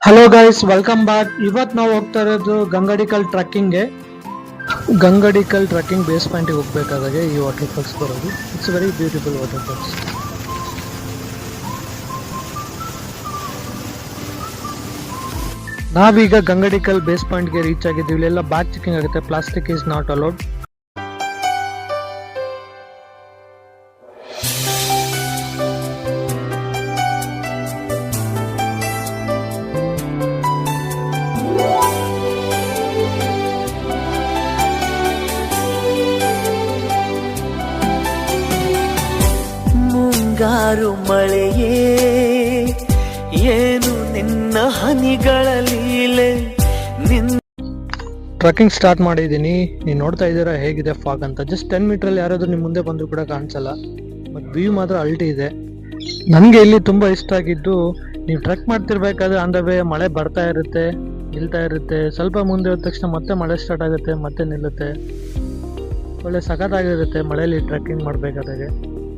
Hello guys, welcome back. ಇವತ್ತು ನಾವು ಹೋಗ್ತಾ ಇರೋದು ಗಂಗಡಿಕಲ್ ಟ್ರೆಕ್ಕಿಂಗ್ಗೆ. ಗಂಗಡಿಕಲ್ ಟ್ರೆಕ್ಕಿಂಗ್ ಬೇಸ್ ಪಾಯಿಂಟಿಗೆ ಹೋಗ್ಬೇಕಾದಾಗೆ ಈ ವಾಟರ್ ಫಾಲ್ಸ್ ಬರೋದು. It's very beautiful waterfalls. ನಾವೀಗ ಗಂಗಡಿಕಲ್ ಬೇಸ್ ಪಾಯಿಂಟ್ಗೆ ರೀಚ್ ಆಗಿದ್ದೀವಿ. ಇಲ್ಲೆಲ್ಲ ಬ್ಯಾಗ್ ಚೆಕಿಂಗ್ ಆಗುತ್ತೆ. Plastic is not allowed. ಮುಂಗಾರು ಮಳೆಯೇ ಏನು ನಿನ್ನ ಹನಿಗಳ ಲೀಲೆ. ಟ್ರೆಕ್ಕಿಂಗ್ ಸ್ಟಾರ್ಟ್ ಮಾಡಿದ್ದೀನಿ. ನೀವು ನೋಡ್ತಾ ಇದ್ದೀರಾ ಹೇಗಿದೆ ಫಾಗ್ ಅಂತ. ಜಸ್ಟ್ 10 ಮೀಟ್ರಲ್ಲಿ ಯಾರಾದ್ರೂ ನಿಮ್ಮ ಮುಂದೆ ಬಂದರೂ ಕೂಡ ಕಾಣಿಸಲ್ಲ. ಬಟ್ ವ್ಯೂ ಮಾತ್ರ ಅಲ್ಟಿ ಇದೆ. ನನಗೆ ಇಲ್ಲಿ ತುಂಬ ಇಷ್ಟ ಆಗಿದ್ದು, ನೀವು ಟ್ರೆಕ್ ಮಾಡ್ತಿರ್ಬೇಕಾದ್ರೆ ಆನ್ ದ ವೇ ಮಳೆ ಬರ್ತಾ ಇರುತ್ತೆ, ನಿಲ್ತಾ ಇರುತ್ತೆ. ಸ್ವಲ್ಪ ಮುಂದೆ ಹೋದ ತಕ್ಷಣ ಮತ್ತೆ ಮಳೆ ಸ್ಟಾರ್ಟ್ ಆಗುತ್ತೆ, ಮತ್ತೆ ನಿಲ್ಲುತ್ತೆ. ಒಳ್ಳೆ ಸಖತ್ತಾಗಿರುತ್ತೆ ಮಳೆಯಲ್ಲಿ ಟ್ರೆಕ್ಕಿಂಗ್ ಮಾಡಬೇಕಾದಾಗೆ.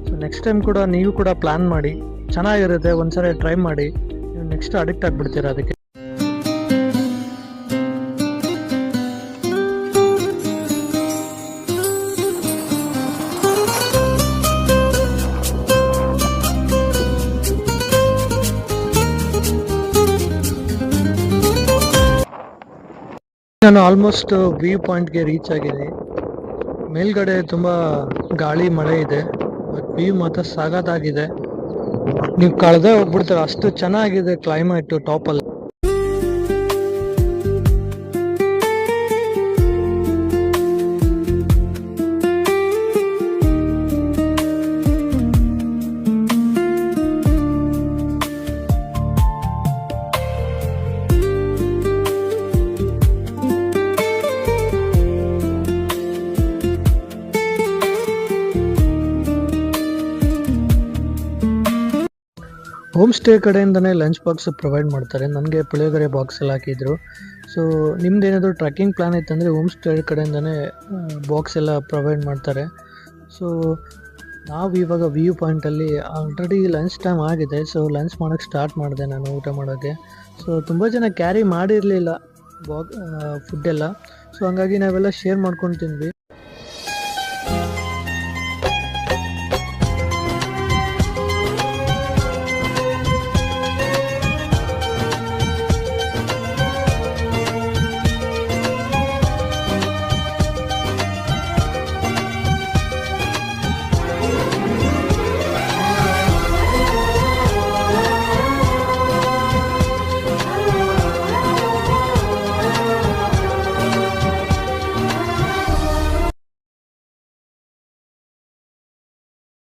ಸೊ ನೆಕ್ಸ್ಟ್ ಟೈಮ್ ಕೂಡ ನೀವು ಕೂಡ ಪ್ಲ್ಯಾನ್ ಮಾಡಿ, ಚೆನ್ನಾಗಿರುತ್ತೆ. ಒಂದ್ಸರಿ ಟ್ರೈ ಮಾಡಿ, ನೀವು ನೆಕ್ಸ್ಟ್ ಅಡಿಕ್ಟ್ ಆಗಿಬಿಡ್ತೀರಾ ಅದಕ್ಕೆ. ನಾನು ಆಲ್ಮೋಸ್ಟ್ ವ್ಯೂ ಪಾಯಿಂಟ್ಗೆ ರೀಚ್ ಆಗಿದ್ದೀನಿ. ಮೇಲ್ಗಡೆ ತುಂಬ ಗಾಳಿ ಮಳೆ ಇದೆ, ಬಟ್ ವ್ಯೂ ಮಾತ್ರ ಸಾಗತ್ತಾಗಿದೆ. ನೀವು ಕಳೆದೇ ಹೋಗ್ಬಿಡ್ತೀರ, ಅಷ್ಟು ಚೆನ್ನಾಗಿದೆ ಕ್ಲೈಮೇಟು ಟಾಪಲ್ಲಿ. ಹೋಮ್ ಸ್ಟೇ ಕಡೆಯಿಂದನೇ ಲಂಚ್ ಬಾಕ್ಸ್ ಪ್ರೊವೈಡ್ ಮಾಡ್ತಾರೆ. ನನಗೆ ಪುಳಿಯೋಗರೆ ಬಾಕ್ಸ್ ಎಲ್ಲ ಹಾಕಿದ್ರು. ಸೊ ನಿಮ್ದು ಏನಾದರೂ ಟ್ರೆಕ್ಕಿಂಗ್ ಪ್ಲ್ಯಾನ್ ಇತ್ತಂದರೆ ಹೋಮ್ ಸ್ಟೇ ಕಡೆಯಿಂದನೇ ಬಾಕ್ಸ್ ಎಲ್ಲ ಪ್ರೊವೈಡ್ ಮಾಡ್ತಾರೆ. ಸೊ ನಾವು ಇವಾಗ ವ್ಯೂ ಪಾಯಿಂಟಲ್ಲಿ ಆಲ್ರೆಡಿ ಲಂಚ್ ಟೈಮ್ ಆಗಿದೆ. ಸೊ ಲಂಚ್ ಮಾಡೋಕ್ಕೆ ಸ್ಟಾರ್ಟ್ ಮಾಡಿದೆ ನಾನು ಊಟ ಮಾಡೋಕ್ಕೆ. ಸೊ ತುಂಬ ಜನ ಕ್ಯಾರಿ ಮಾಡಿರಲಿಲ್ಲ ಫುಡ್ಡೆಲ್ಲ. ಸೊ ಹಂಗಾಗಿ ನಾವೆಲ್ಲ ಶೇರ್ ಮಾಡ್ಕೊಂಡು ತಿಂದ್ವಿ.